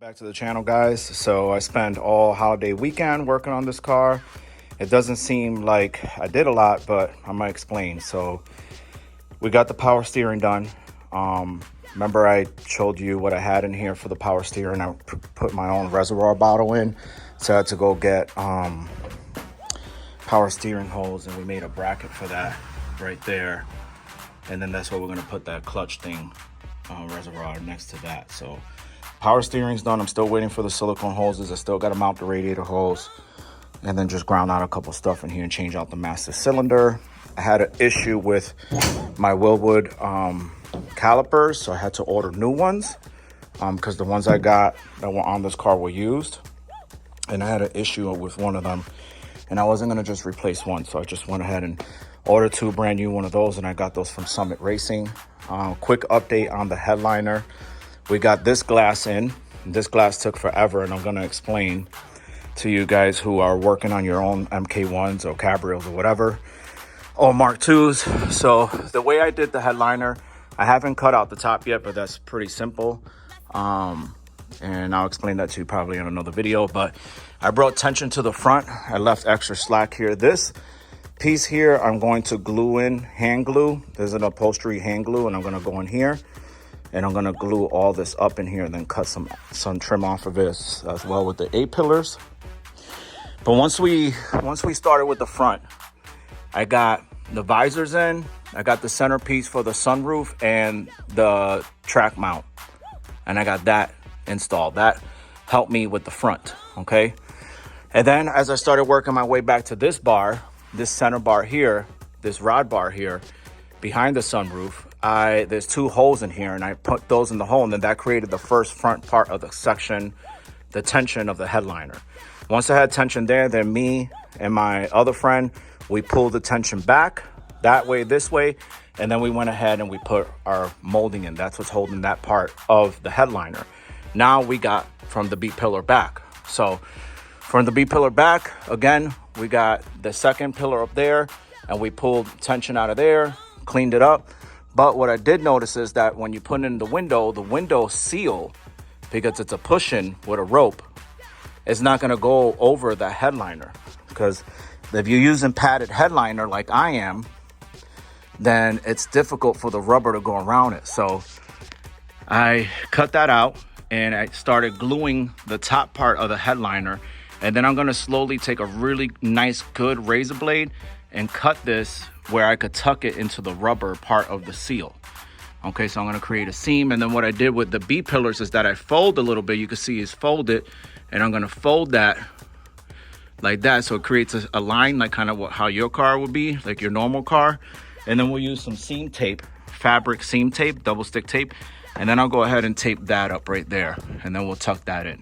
Back to the channel, guys. So I spent all holiday weekend working on this car. It doesn't seem like I did a lot, but I'm gonna explain. So we got the power steering done. Remember I showed you what I had in here for the power steering. I put my own reservoir bottle in, so I had to go get power steering hose, and we made a bracket for that right there. And then that's where we're gonna put that clutch thing reservoir next to that. So power steering's done. I'm still waiting for the silicone hoses. I still got to mount the radiator hose and then just ground out a couple stuff in here and change out the master cylinder. I had an issue with my Willwood calipers, so I had to order new ones because the ones I got that were on this car were used, and I had an issue with one of them, and I wasn't going to just replace one, so I just went ahead and ordered two brand new one of those, and I got those from Summit Racing. Quick update on the headliner. We got this glass in. This glass took forever, and I'm going to explain to you guys who are working on your own MK1s or Cabrios or whatever, or Mark IIs. So the way I did the headliner, I haven't cut out the top yet, but that's pretty simple. And I'll explain that to you probably in another video. But I brought tension to the front. I left extra slack here. This piece here, I'm going to glue in, hand glue. There's an upholstery hand glue, and I'm going to go in here. And I'm gonna glue all this up in here and then cut some trim off of this as well with the A-pillars. But once we started with the front, I got the visors in, I got the centerpiece for the sunroof and the track mount, and I got that installed. That helped me with the front, okay? And then as I started working my way back to this bar, this center bar here, this rod bar here, behind the sunroof, there's two holes in here, and I put those in the hole, and then that created the first front part of the section, the tension of the headliner. Once I had tension there, then me and my other friend, we pulled the tension back that way, this way, and then we went ahead and we put our molding in. That's what's holding that part of the headliner. Now we got from the B pillar back. So from the B pillar back, again, we got the second pillar up there, and we pulled tension out of there, cleaned it up. But what I did notice is that when you put in the window seal, because it's a push-in with a rope, it's not going to go over the headliner. Because if you're using padded headliner like I am, then it's difficult for the rubber to go around it. So I cut that out, and I started gluing the top part of the headliner. And then I'm going to slowly take a really nice, good razor blade and cut this where I could tuck it into the rubber part of the seal. Okay, so I'm gonna create a seam, and then what I did with the B pillars is that I fold a little bit. You can see it's folded, and I'm gonna fold that like that, so it creates a line like kind of how your car would be, like your normal car. And then we'll use some seam tape, fabric seam tape, double stick tape, and then I'll go ahead and tape that up right there, and then we'll tuck that in.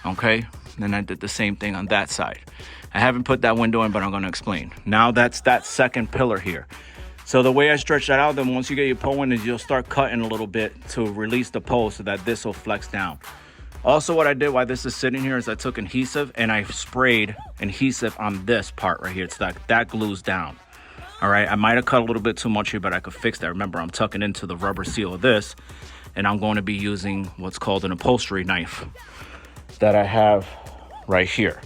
Okay, and then I did the same thing on that side. I haven't put that window in, but I'm going to explain. Now that's that second pillar here. So the way I stretch that out, then once you get your pole in, is you'll start cutting a little bit to release the pole so that this will flex down. Also, what I did while this is sitting here is I took adhesive and I sprayed adhesive on this part right here. It's like that glues down. All right, I might have cut a little bit too much here, but I could fix that. Remember, I'm tucking into the rubber seal of this, and I'm going to be using what's called an upholstery knife that I have right here.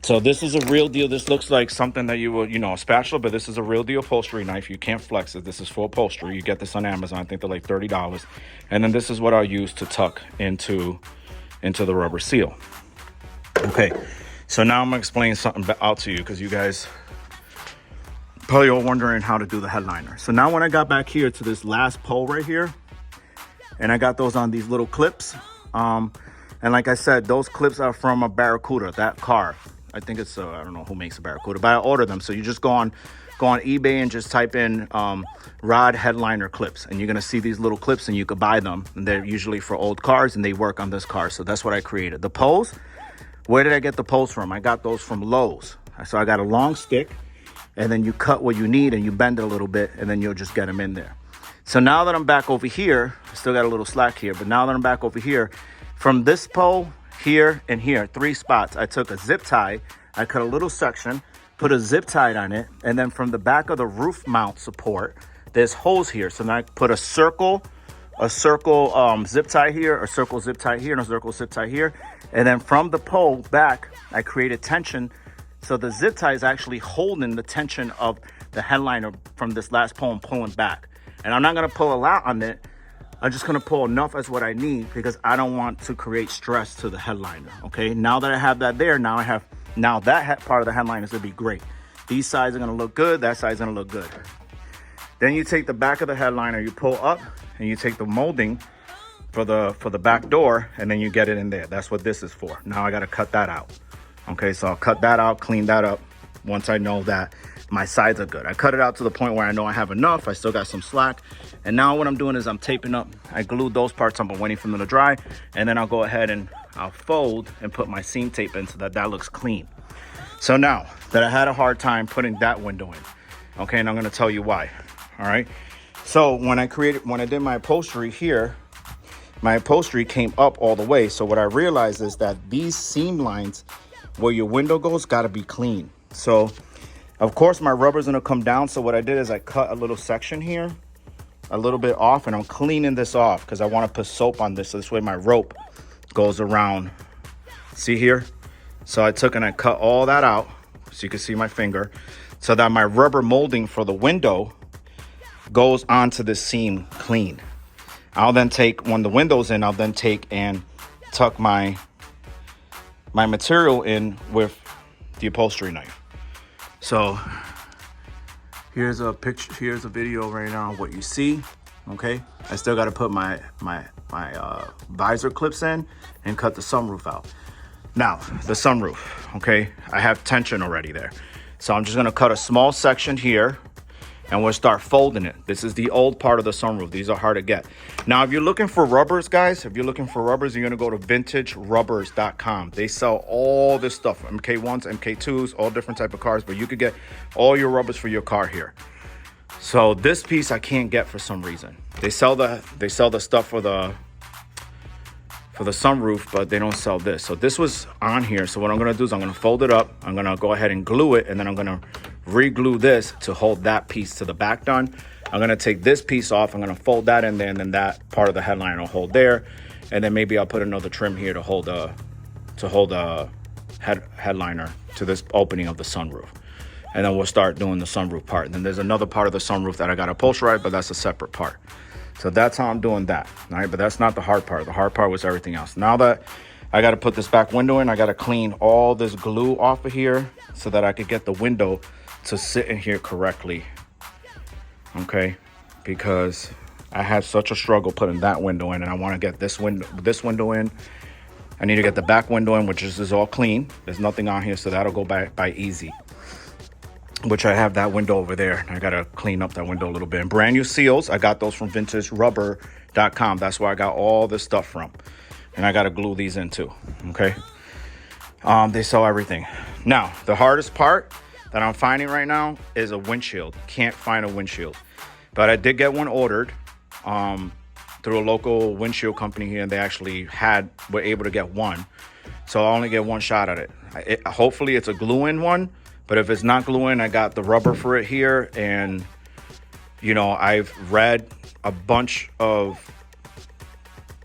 So this is a real deal. This looks like something that you would, a spatula, but this is a real deal upholstery knife. You can't flex it. This is for upholstery. You get this on Amazon. I think they're like $30. And then this is what I'll use to tuck into the rubber seal. Okay, so now I'm gonna explain something out to you, because you guys probably are wondering how to do the headliner. So now when I got back here to this last pole right here, and I got those on these little clips, and like I said, those clips are from a Barracuda, that car. I think it's, I don't know who makes a Barracuda, but I ordered them. So you just go on eBay and just type in rod headliner clips, and you're going to see these little clips, and you could buy them. And they're usually for old cars, and they work on this car. So that's what I created. The poles, where did I get the poles from? I got those from Lowe's. So I got a long stick, and then you cut what you need, and you bend it a little bit, and then you'll just get them in there. So now that I'm back over here, I still got a little slack here, but now that I'm back over here, from this pole, here and here, 3 spots, I took a zip tie, I cut a little section, put a zip tie on it, and then from the back of the roof mount support, there's holes here. So now I put a circle a circle zip tie here, a circle zip tie here, and a circle zip tie here. And then from the pole back, I created tension. So the zip tie is actually holding the tension of the headliner from this last pole and pulling back. And I'm not gonna pull a lot on it. I'm just gonna pull enough as what I need because I don't want to create stress to the headliner, okay? Now that I have that there, now that part of the headliner is gonna be great. These sides are gonna look good, that side's gonna look good. Then you take the back of the headliner, you pull up, and you take the molding for the back door, and then you get it in there. That's what this is for. Now I gotta cut that out. Okay, so I'll cut that out, clean that up once I know that my sides are good. I cut it out to the point where I know I have enough. I still got some slack. And now what I'm doing is I'm taping up. I glued those parts up. I'm waiting for them to dry. And then I'll go ahead and I'll fold and put my seam tape in so that that looks clean. So now that I had a hard time putting that window in, okay, and I'm gonna tell you why, all right? So when I did my upholstery here, my upholstery came up all the way. So what I realized is that these seam lines where your window goes gotta be clean. So of course my rubber's gonna come down. So what I did is I cut a little section here, a little bit off, and I'm cleaning this off because I wanna put soap on this so this way my rope goes around. See here? So I took and I cut all that out so you can see my finger so that my rubber molding for the window goes onto this seam clean. I'll then take, when the window's in, I'll then take and tuck my material in with the upholstery knife. So here's a picture, here's a video right now of what you see, okay? I still gotta put my visor clips in and cut the sunroof out. Now, the sunroof, okay? I have tension already there. So I'm just gonna cut a small section here and we'll start folding it. This is the old part of the sunroof. These are hard to get. Now, if you're looking for rubbers, guys, if you're looking for rubbers, you're gonna go to vintagerubbers.com. They sell all this stuff, MK1s, MK2s, all different type of cars, but you could get all your rubbers for your car here. So this piece I can't get for some reason. They sell the stuff for the sunroof, but they don't sell this. So this was on here. So what I'm gonna do is I'm gonna fold it up. I'm gonna go ahead and glue it, and then I'm gonna re-glue this to hold that piece to the back done. I'm gonna take this piece off. I'm gonna fold that in there, and then that part of the headliner will hold there. And then maybe I'll put another trim here to hold a headliner to this opening of the sunroof. And then we'll start doing the sunroof part. And then there's another part of the sunroof that I gotta upholsterize, but that's a separate part. So that's how I'm doing that, all right? But that's not the hard part. The hard part was everything else. Now that I got to put this back window in, I got to clean all this glue off of here so that I could get the window to sit in here correctly, okay? Because I had such a struggle putting that window in, and I want to get this window in. I need to get the back window in, which is all clean. There's nothing on here, so that'll go by easy. Which I have that window over there. I gotta clean up that window a little bit. And brand new seals, I got those from vintagerubber.com. That's where I got all this stuff from. And I gotta glue these in too, okay? They sell everything. Now, the hardest part that I'm finding right now is a windshield. Can't find a windshield. But I did get one ordered through a local windshield company here, and they actually were able to get one. So I'll only get one shot at it. Hopefully it's a glue-in one. But if it's not glue-in, I got the rubber for it here. And, you know, I've read a bunch of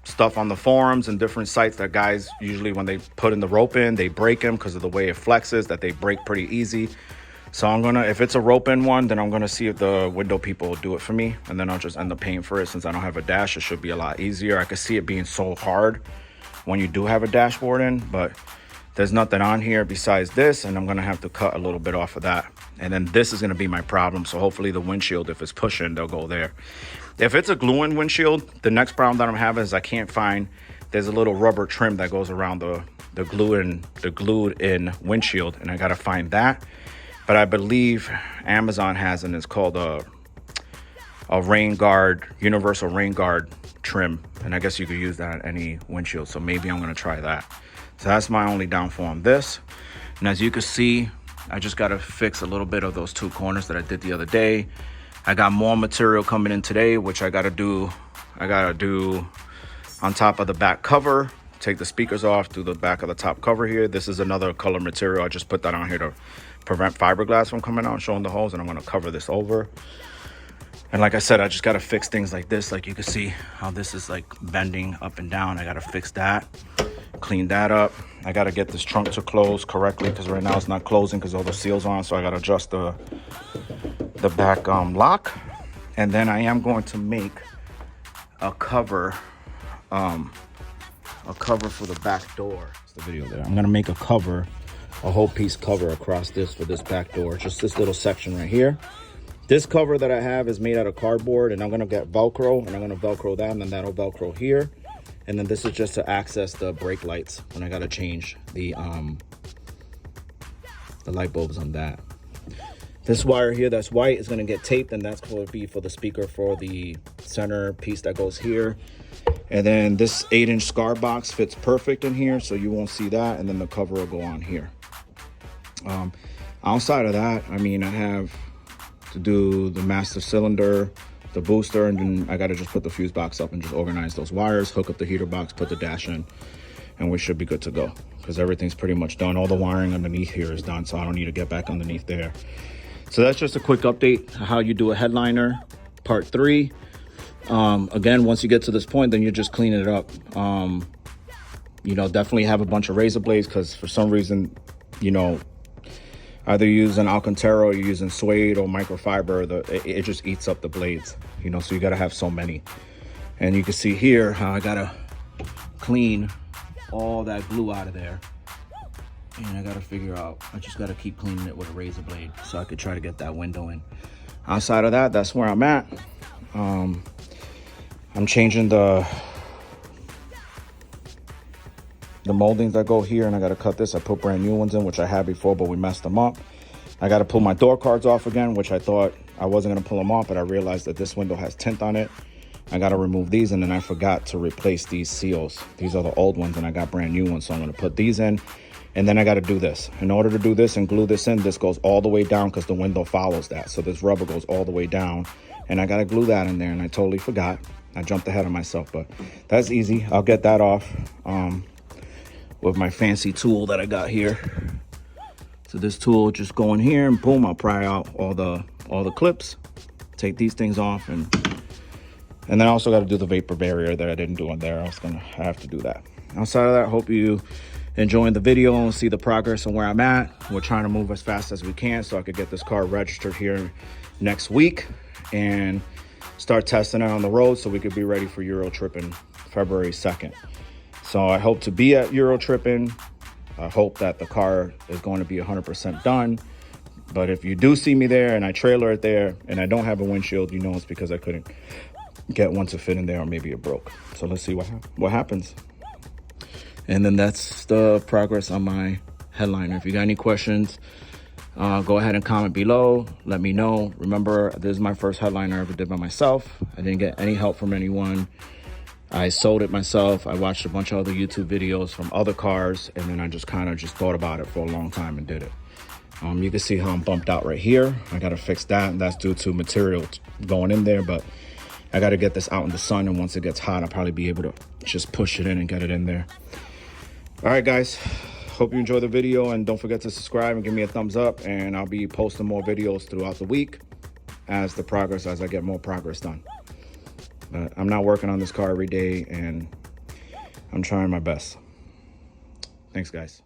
stuff on the forums and different sites that guys usually when they put in the rope in, they break them because of the way it flexes, that they break pretty easy. So I'm gonna, if it's a rope in one, then I'm gonna see if the window people will do it for me. And then I'll just end up paying for it. Since I don't have a dash, it should be a lot easier. I could see it being so hard when you do have a dashboard in, but there's nothing on here besides this, and I'm gonna have to cut a little bit off of that. And then this is gonna be my problem. So hopefully the windshield, if it's pushing, they'll go there. If it's a glue-in windshield, the next problem that I'm having is I can't find, there's a little rubber trim that goes around the glued-in windshield, and I gotta find that. But I believe Amazon has, and it's called a rain guard, universal rain guard trim. And I guess you could use that on any windshield. So maybe I'm gonna try that. So that's my only downfall on this. And as you can see, I just gotta fix a little bit of those two corners that I did the other day. I got more material coming in today, which I gotta do on top of the back cover. Take the speakers off, do the back of the top cover here. This is another color material. I just put that on here to prevent fiberglass from coming out and showing the holes, and I'm gonna cover this over. And like I said, I just got to fix things like this. Like you can see how this is like bending up and down. I got to fix that, clean that up. I got to get this trunk to close correctly because right now it's not closing because all the seals are on. So I got to adjust the back lock. And then I am going to make a cover for the back door. It's the video there. I'm going to make a cover, a whole piece cover across this for this back door. Just this little section right here. This cover that I have is made out of cardboard, and I'm gonna get Velcro, and I'm gonna Velcro that, and then that'll Velcro here. And then this is just to access the brake lights when I gotta change the light bulbs on that. This wire here that's white is gonna get taped, and that's going to be for the speaker for the center piece that goes here. And then this 8-inch scar box fits perfect in here, so you won't see that, and then the cover will go on here. Outside of that, I mean, I have to do the master cylinder, the booster, and then I got to just put the fuse box up and just organize those wires, hook up the heater box, put the dash in, and we should be good to go because everything's pretty much done. All the wiring underneath here is done, so I don't need to get back underneath there. So that's just a quick update how you do a headliner, part 3. Again, once you get to this point, then you're just cleaning it up. You know, definitely have a bunch of razor blades because for some reason, you know, either you're using Alcantara or you're using suede or microfiber, it just eats up the blades, you know, so you got to have so many. And you can see here how I got to clean all that glue out of there. And I got to figure out, I just got to keep cleaning it with a razor blade so I could try to get that window in. Outside of that, that's where I'm at. I'm changing the moldings that go here, and I got to cut this. I put brand new ones in, which I had before, but we messed them up. I got to pull my door cards off again, which I thought I wasn't going to pull them off, but I realized that this window has tint on it. I got to remove these, and then I forgot to replace these seals. These are the old ones, and I got brand new ones, so I'm going to put these in, and then I got to do this. In order to do this and glue this in, this goes all the way down because the window follows that. So this rubber goes all the way down, and I got to glue that in there, and I totally forgot. I jumped ahead of myself, but that's easy. I'll get that off with my fancy tool that I got here. So this tool just go in here and boom, I'll pry out all the clips, take these things off, and then I also got to do the vapor barrier that I didn't do on there. I have to do that. Outside of that, hope you enjoying the video and see the progress on where I'm at. We're trying to move as fast as we can so I could get this car registered here next week and start testing it on the road so we could be ready for Euro tripping February 2nd. So I hope to be at Euro tripping. I hope that the car is going to be 100% done. But if you do see me there and I trailer it there and I don't have a windshield, you know it's because I couldn't get one to fit in there, or maybe it broke. So let's see what happens. And then that's the progress on my headliner. If you got any questions, go ahead and comment below. Let me know. Remember, this is my first headliner I ever did by myself. I didn't get any help from anyone. I sold it myself. I watched a bunch of other YouTube videos from other cars, and then I just kind of thought about it for a long time and did it. You can see how I'm bumped out right here. I got to fix that, and that's due to material going in there, but I got to get this out in the sun, and once it gets hot, I'll probably be able to just push it in and get it in there. All right, guys. Hope you enjoy the video, and don't forget to subscribe and give me a thumbs up, and I'll be posting more videos throughout the week as I get more progress done. But I'm not working on this car every day, and I'm trying my best. Thanks, guys.